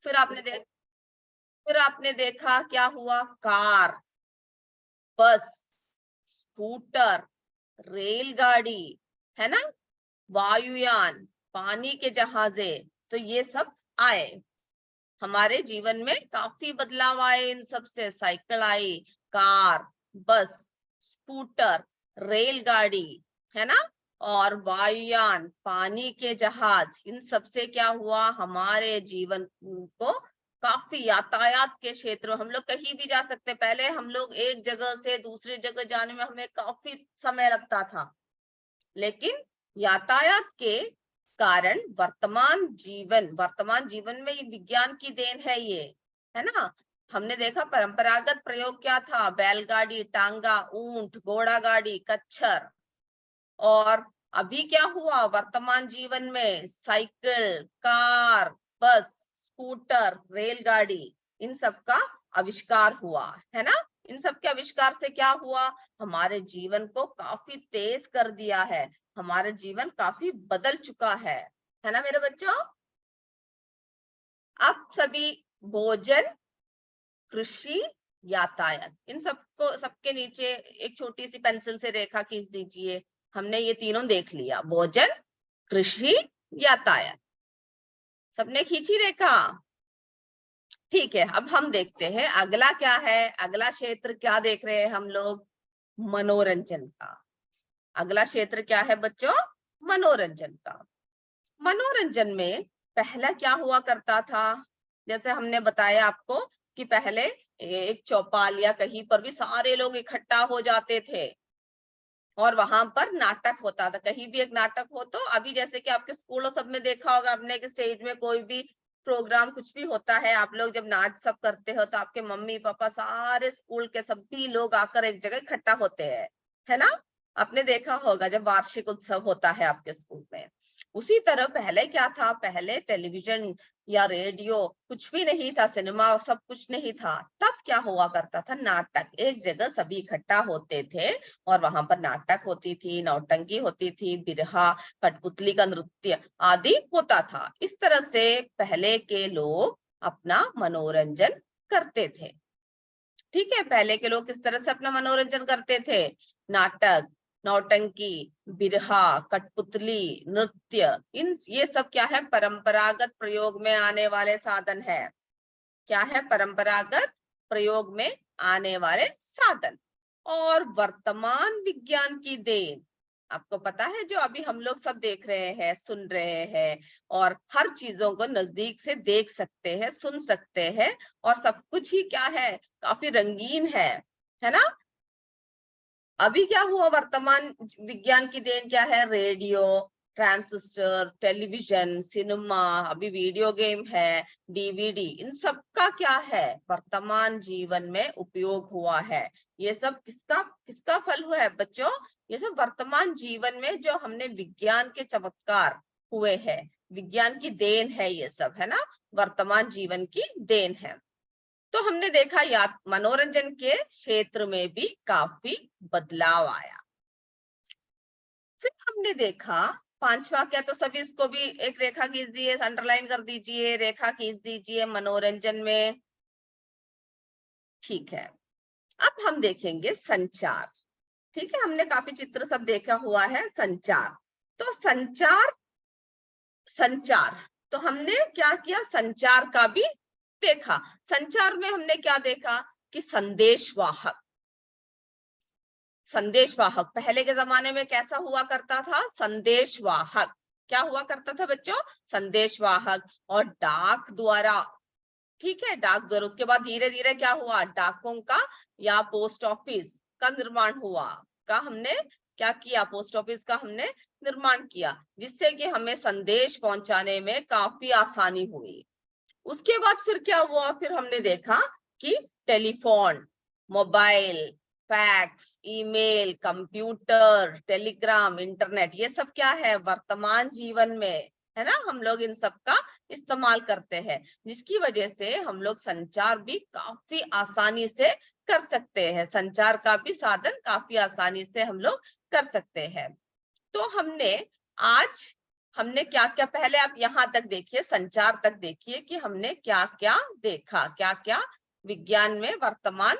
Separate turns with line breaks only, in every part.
फिर आपने देखा क्या हुआ, कार, बस, स्कूटर, रेलगाड़ी, है ना, वायुयान, पानी के जहाजे, तो ये सब आए हमारे जीवन में, काफी बदलाव आए इन सब से। साइकिल आई, कार, बस, स्कूटर, रेलगाड़ी, है ना, और वायुयान, पानी के जहाज, इन सब से क्या हुआ, हमारे जीवन को काफी, यातायात के क्षेत्र में हम लोग कहीं भी जा सकते। पहले हम लोग एक जगह से दूसरी जगह जाने में हमें काफी समय लगता था, लेकिन यातायात के कारण वर्तमान जीवन में ये विज्ञान की देन है ये, है ना। हमने देखा परंपरागत प्रयोग क्या था, बैलगाड़ी, टांगा, ऊंट, घोड़ा गाड़ी, कच्छर, और अभी क्या हुआ वर्तमान जीवन में, साइकिल, कार, बस, स्कूटर, रेलगाड़ी, इन सब का आविष्कार हुआ, है ना। इन सब के आविष्कार से क्या हुआ, हमारे जीवन को काफी तेज कर दिया है, हमारा जीवन काफी बदल चुका है ना मेरे बच्चों। आप सभी भोजन, कृषि, यातायात, इन सबको, सबके नीचे एक छोटी सी पेंसिल से रेखा खींच दीजिए। हमने ये तीनों देख लिया, भोजन, कृषि, यातायात, सबने खींची रेखा। ठीक है, अब हम देखते हैं अगला क्या है, अगला क्षेत्र क्या देख रहे हैं हम लोग, मनोरंजन का। अगला क्षेत्र क्या है बच्चों, मनोरंजन का। मनोरंजन में पहला क्या हुआ करता था, जैसे हमने बताया आपको कि पहले एक चौपाल या कहीं पर भी सारे लोग इकट्ठा हो जाते थे और वहां पर नाटक होता था। कहीं भी एक नाटक हो, तो अभी जैसे कि आपके स्कूलों सब में देखा होगा आपने कि स्टेज में कोई भी प्रोग्राम कुछ भी होता है, आप लोग जब नाच सब करते हो तो आपके मम्मी पापा सारे स्कूल के सभी लोग आकर एक जगह इकट्ठा होते हैं, है ना। आपने देखा होगा जब वार्षिक उत्सव होता है आपके स्कूल में। उसी तरह पहले क्या था, पहले टेलीविजन या रेडियो कुछ भी नहीं था, सिनेमा सब कुछ नहीं था, तब क्या हुआ करता था, नाटक, एक जगह सभी इकट्ठा होते थे और वहां पर नाटक होती थी, नौटंकी होती थी, बिरहा, कठपुतली का नृत्य आदि होता था। इस तरह से पहले के लोग अपना मनोरंजन करते थे। ठीक है, पहले के लोग किस तरह से अपना मनोरंजन करते थे, नाटक, नौटंकी, बिरहा, कठपुतली, नृत्य, इन ये सब क्या है, परंपरागत प्रयोग में आने वाले साधन है। क्या है, परंपरागत प्रयोग में आने वाले साधन। और वर्तमान विज्ञान की देन, आपको पता है जो अभी हम लोग सब देख रहे हैं, सुन रहे हैं, और हर चीजों को नजदीक से देख सकते हैं, सुन सकते हैं, और सब कुछ ही क्या है, काफी रंगीन है ना। अभी क्या हुआ, वर्तमान विज्ञान की देन क्या है, रेडियो, ट्रांसिस्टर, टेलीविजन, सिनेमा, अभी वीडियो गेम है, डीवीडी, इन सब का क्या है, वर्तमान जीवन में उपयोग हुआ है। ये सब किसका किसका फल हुआ है बच्चों, ये सब वर्तमान जीवन में जो हमने विज्ञान के चमत्कार हुए हैं, विज्ञान की देन है, ये सब है ना, वर्तमान जीवन की देन है। तो हमने देखा मनोरंजन के क्षेत्र में भी काफी बदलाव आया। फिर हमने देखा पांचवा क्या, तो सभी इसको भी एक रेखा खींच दिए, अंडरलाइन कर दीजिए, रेखा खींच दीजिए मनोरंजन में। ठीक है, अब हम देखेंगे संचार। ठीक है, हमने काफी चित्र सब देखा हुआ है, संचार। तो संचार, तो हमने क्या किया, संचार का भी देखा। संचार में हमने क्या देखा कि संदेशवाहक, पहले के जमाने में कैसा हुआ करता था, संदेशवाहक, क्या हुआ करता था बच्चों, संदेशवाहक, और डाक द्वारा। ठीक है, डाक द्वारा। उसके बाद धीरे धीरे क्या हुआ, डाकों का या पोस्ट ऑफिस का निर्माण हुआ, हमने क्या किया, पोस्ट ऑफिस का हमने निर्माण किया, जिससे कि हमें संदेश पहुंचाने में काफी आसानी हुई। उसके बाद फिर क्या हुआ, फिर हमने देखा कि telephone, mobile, fax, email, computer, Telegram, internet, ये सब क्या है, वर्तमान जीवन में, है ना, हम लोग इन सब का इस्तेमाल करते हैं, जिसकी वजह से हम लोग संचार भी काफी आसानी से कर सकते हैं, संचार का भी साधन काफी आसानी से हम लोग कर सकते हैं। तो हमने आज हमने क्या क्या, पहले आप यहाँ तक देखिए, संचार तक देखिए कि हमने क्या क्या देखा, क्या क्या विज्ञान में, वर्तमान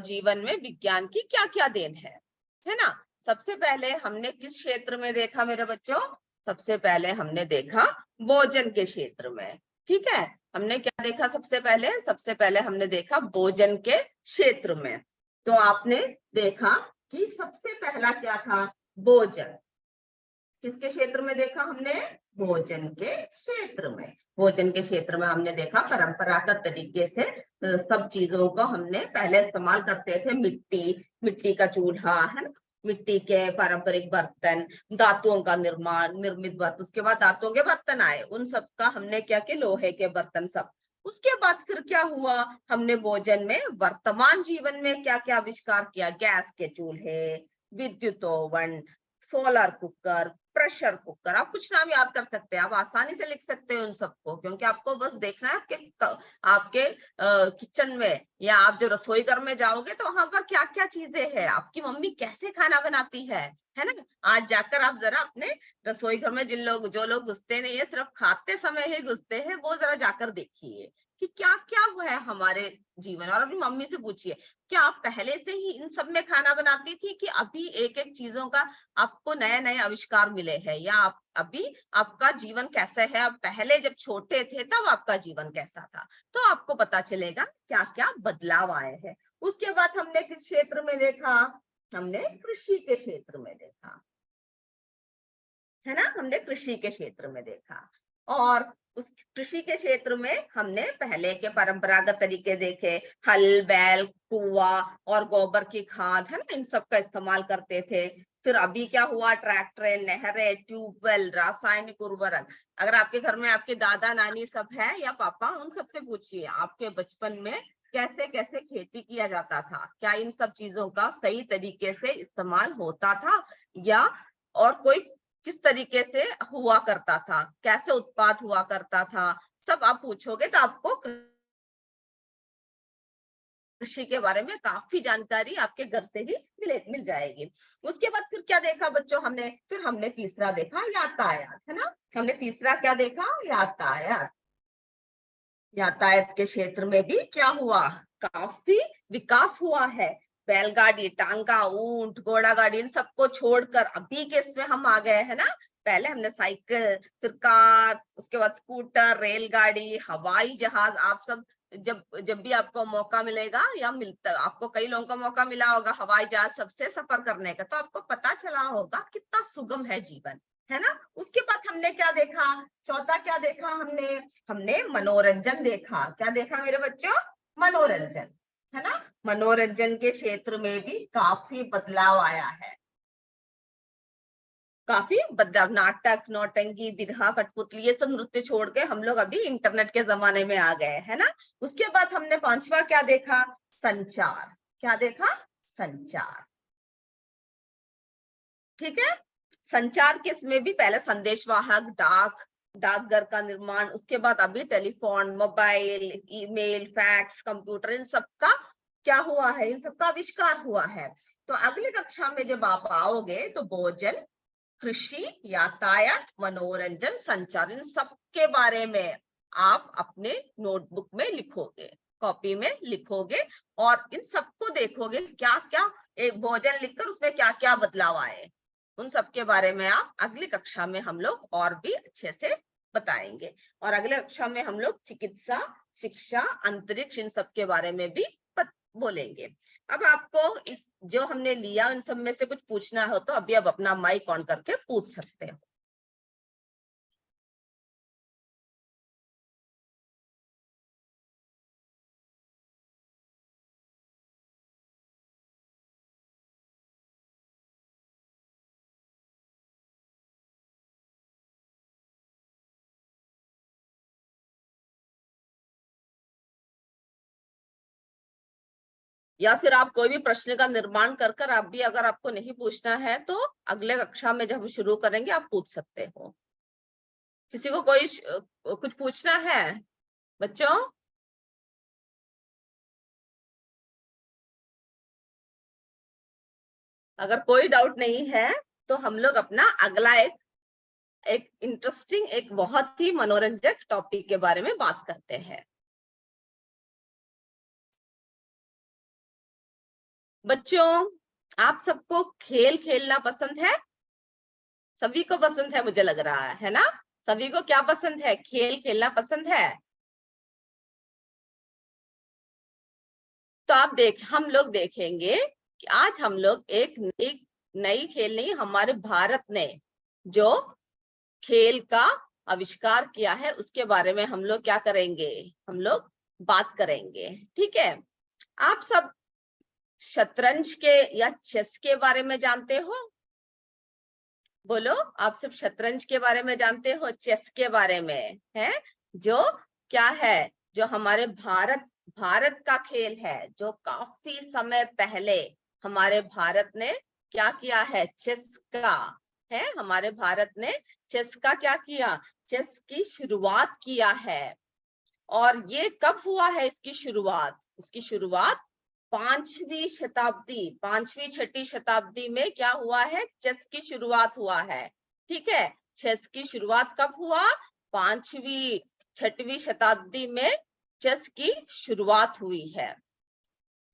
जीवन में विज्ञान की क्या क्या देन है ना। सबसे पहले हमने किस क्षेत्र में देखा मेरे बच्चों? सबसे पहले हमने देखा भोजन के क्षेत्र में। ठीक है, हमने क्या देखा सबसे पहले? सबसे पहले हमने देखा भोजन के क्षेत्र में। तो आपने देखा कि सबसे पहला क्या था? भोजन। किसके क्षेत्र में देखा हमने? भोजन के क्षेत्र में। भोजन के क्षेत्र में हमने देखा परंपरागत तरीके से सब चीजों को हमने पहले इस्तेमाल करते थे। मिट्टी का चूल्हा है ना, मिट्टी के पारंपरिक बर्तन, धातुओं का निर्मित बर्तन, उसके बाद धातुओं के बर्तन आए, उन सब का हमने क्या किया? लोहे के बर्तन सब। उसके बाद फिर क्या हुआ? हमने भोजन में वर्तमान जीवन में क्या क्या आविष्कार किया? गैस के चूल्हे, विद्युत oven, solar cooker, pressure cooker, आप कुछ नाम याद कर सकते हैं, आप आसानी से लिख सकते हैं उन सबको, क्योंकि आपको बस देखना है आपके किचन में या आप जो रसोई घर में जाओगे तो वहां पर क्या क्या चीजें हैं, आपकी मम्मी कैसे खाना बनाती है ना। आज जाकर आप जरा अपने रसोई घर में जो लोग घुसते नहीं है, सिर्फ खाते समय ही घुसते हैं, वो जरा जाकर देखिए कि क्या क्या है हमारे जीवन। और अपनी मम्मी से पूछिए, क्या आप पहले से ही इन सब में खाना बनाती थी कि अभी एक एक चीजों का आपको नए नए आविष्कार मिले हैं, या आप अभी आपका जीवन कैसा है? आप पहले जब छोटे थे तब आपका जीवन कैसा था? तो आपको पता चलेगा क्या क्या बदलाव आए हैं। उसके बाद हमने किस क्षेत्र में देखा? हमने कृषि के क्षेत्र में देखा, है ना। हमने कृषि के क्षेत्र में देखा, और उस कृषि के क्षेत्र में हमने पहले के परंपरागत तरीके देखे। हल बैल, कुआ और गोबर की खाद, है ना, इन सब का इस्तेमाल करते थे। फिर अभी क्या हुआ? ट्रैक्टर, नहरें, ट्यूबवेल, रासायनिक उर्वरक। अगर आपके घर में आपके दादा नानी सब है या पापा, उन सबसे पूछिए आपके बचपन में कैसे कैसे खेती किया जाता था, क्या इन सब चीजों का सही तरीके से इस्तेमाल होता था, या और कोई किस तरीके से हुआ करता था, कैसे उत्पाद हुआ करता था, सब आप पूछोगे तो आपको कृषि के बारे में काफी जानकारी आपके घर से ही मिल जाएगी। उसके बाद फिर क्या देखा बच्चों हमने? फिर हमने तीसरा देखा यातायात, है ना। हमने तीसरा क्या देखा? यातायात। यातायात के क्षेत्र में भी क्या हुआ? काफी विकास हुआ है। बैलगाड़ी, टांगा, ऊंट, घोड़ा गाड़ी, इन सबको छोड़कर अभी के इसमें हम आ गए हैं ना। पहले हमने साइकिल, फिर कार, उसके बाद स्कूटर, रेलगाड़ी, हवाई जहाज। आप सब जब जब भी आपको मौका मिलेगा या मिलता, आपको कई लोगों को मौका मिला होगा हवाई जहाज सबसे सफर करने का, तो आपको पता चला होगा कितना सुगम है जीवन, है ना। उसके बाद हमने क्या देखा? चौथा क्या देखा हमने? हमने मनोरंजन देखा। क्या देखा मेरे बच्चों? मनोरंजन, है ना। मनोरंजन के क्षेत्र में भी काफी बदलाव आया है, काफी बदलाव। नाटक, नौटंकी, बिरहा, कठपुतली, ये सब नृत्य छोड़ के हम लोग अभी इंटरनेट के जमाने में आ गए, है ना। उसके बाद हमने पांचवा क्या देखा? संचार। क्या देखा? संचार। ठीक है। संचार के इसमें भी पहले संदेशवाहक, डाकघर का निर्माण, उसके बाद अभी telephone, mobile, email, fax, computer, इन सब का क्या हुआ है? इन सब का आविष्कार हुआ है। तो अगली कक्षा में जब आप आओगे तो भोजन, कृषि, यातायात, मनोरंजन, संचार, इन सब के बारे में आप अपने नोटबुक में लिखोगे, कॉपी में लिखोगे, और इन सबको देखोगे क्या क्या, एक भोजन लिखकर उसमें क्या क्या बदलाव आए, उन सब के बारे में आप अगली कक्षा में हम लोग और भी अच्छे से बताएंगे। और अगले कक्षा में हम लोग चिकित्सा, शिक्षा, अंतरिक्ष, इन सब के बारे में भी बोलेंगे। अब आपको इस जो हमने लिया उन सब में से कुछ पूछना हो तो अभी आप अपना माइक ऑन करके पूछ सकते हो। या फिर आप कोई भी प्रश्न का निर्माण कर कर आप भी, अगर आपको नहीं पूछना है तो अगले कक्षा में जब हम शुरू करेंगे आप पूछ सकते हो। किसी को कोई कुछ पूछना है बच्चों? अगर कोई डाउट नहीं है तो हम लोग अपना अगला एक एक इंटरेस्टिंग, एक बहुत ही मनोरंजक टॉपिक के बारे में बात करते हैं। बच्चों, आप सबको खेल खेलना पसंद है? सभी को पसंद है, मुझे लग रहा है ना? सभी को क्या पसंद है? खेल खेलना पसंद है। तो हम लोग देखेंगे कि आज हम लोग एक नई खेल नहीं, हमारे भारत ने जो खेल का आविष्कार किया है उसके बारे में हम लोग क्या करेंगे, हम लोग बात करेंगे। ठीक है, आप सब शतरंज के या चेस के बारे में जानते हो? बोलो, आप सब शतरंज के बारे में जानते हो? चेस के बारे में है, जो क्या है, जो हमारे भारत का खेल है, जो काफी समय पहले हमारे भारत ने क्या किया है, चेस का है, हमारे भारत ने चेस का क्या किया, चेस की शुरुआत किया है। और ये कब हुआ है इसकी शुरुआत? इसकी शुरुआत 5वीं शताब्दी, 5वीं 6वीं शताब्दी में क्या हुआ है, चेस की शुरुआत हुआ है। ठीक है, चेस की शुरुआत कब हुआ? 5वीं 6वीं शताब्दी में चेस की शुरुआत हुई है।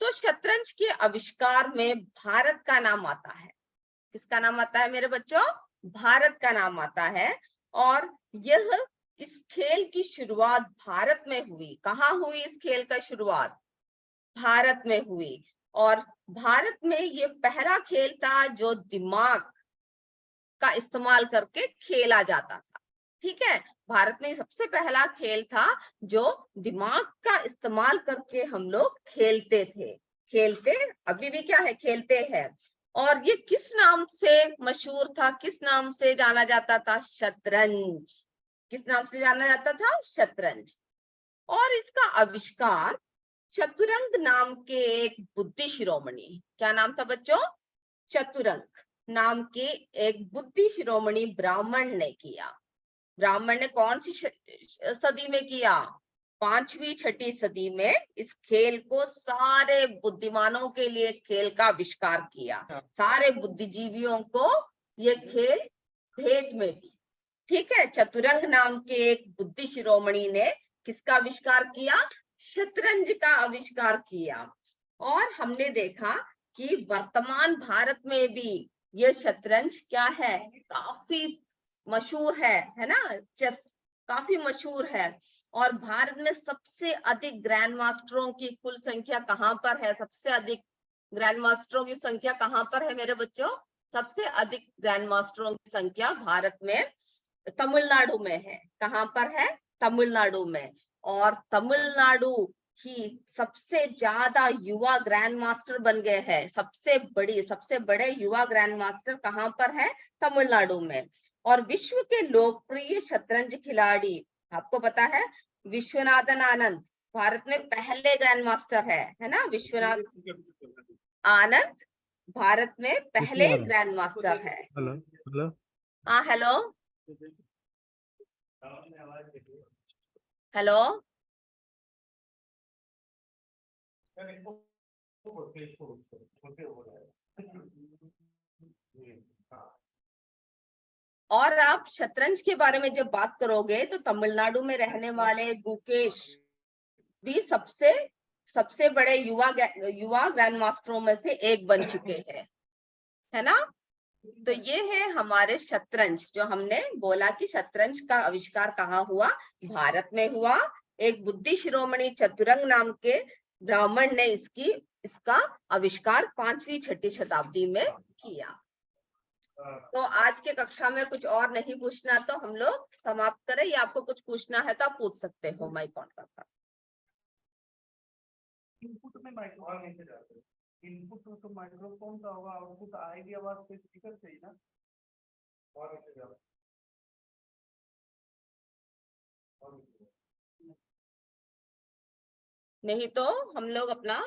तो शतरंज के आविष्कार में भारत का नाम आता है। किसका नाम आता है मेरे बच्चों? भारत का नाम आता है। और यह इस खेल की शुरुआत भारत में हुई। कहाँ हुई इस खेल का शुरुआत? भारत में हुई। और भारत में ये पहला खेल था जो दिमाग का इस्तेमाल करके खेला जाता था। ठीक है, भारत में सबसे पहला खेल था जो दिमाग का इस्तेमाल करके हम लोग खेलते थे। खेलते अभी भी क्या है, खेलते हैं। और ये किस नाम से मशहूर था, किस नाम से जाना जाता था? शतरंज। किस नाम से जाना जाता था? शतरंज। और इसका आविष्कार चतुरंग नाम के एक बुद्धि शिरोमणि, क्या नाम था बच्चों? चतुरंग नाम के एक बुद्धि शिरोमणि ब्राह्मण ने किया। ब्राह्मण ने कौन सी सदी में किया? 5वीं 6वीं सदी में इस खेल को सारे बुद्धिमानों के लिए खेल का आविष्कार किया। सारे बुद्धिजीवियों को ये खेल भेंट में दी। ठीक है, चतुरंग नाम के एक बुद्धि शिरोमणि ने किसका आविष्कार किया? शतरंज का आविष्कार किया। और हमने देखा कि वर्तमान भारत में भी ये शतरंज क्या है, काफी मशहूर है ना? चेस काफी मशहूर है। और भारत में सबसे अधिक ग्रैंड मास्टरों की कुल संख्या कहाँ पर है? सबसे अधिक ग्रैंड मास्टरों की संख्या कहाँ पर है मेरे बच्चों? सबसे अधिक ग्रैंड मास्टरों की संख्या भारत में तमिलनाडु में है। कहाँ पर है? तमिलनाडु में। और तमिलनाडु ही सबसे ज्यादा युवा ग्रैंड मास्टर बन गए हैं। सबसे बड़े युवा ग्रैंड मास्टर कहाँ पर है? तमिलनाडु में। और विश्व के लोकप्रिय शतरंज खिलाड़ी, आपको पता है विश्वनाथन आनंद भारत में पहले ग्रैंड मास्टर है ना? विश्वनाथ आनंद भारत में पहले ग्रैंड मास्टर है।
हेलो
हाँ, हेलो हेलो और आप शतरंज के बारे में जब बात करोगे तो तमिलनाडु में रहने वाले गुकेश भी सबसे बड़े युवा ग्रैंड मास्टरों में से एक बन चुके हैं, है ना? तो ये है हमारे शतरंज, जो हमने बोला कि शतरंज का आविष्कार कहाँ हुआ? भारत में हुआ। एक बुद्धि शिरोमणि चतुरंग नाम के ब्राह्मण ने इसका आविष्कार 5वीं 6वीं शताब्दी में किया। तो आज के कक्षा में कुछ और नहीं पूछना तो हम लोग समाप्त करें, या आपको कुछ पूछना है तो आप पूछ सकते हो। माइक ऑन करता।
इनपुट में माइक्रोफोन कैसे जाते हैं? इनपुट तो माइक्रोफोन का होगा, आउटपुट आएगी आवाज तो स्पीकर से ही ना। और कैसे जाता?
नहीं तो हम लोग अपना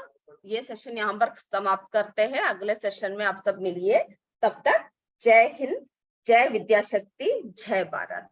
ये सेशन यहाँ पर समाप्त करते हैं। अगले सेशन में आप सब मिलिए। तब तक जय हिंद, जय विद्याशक्ति, जय भारत।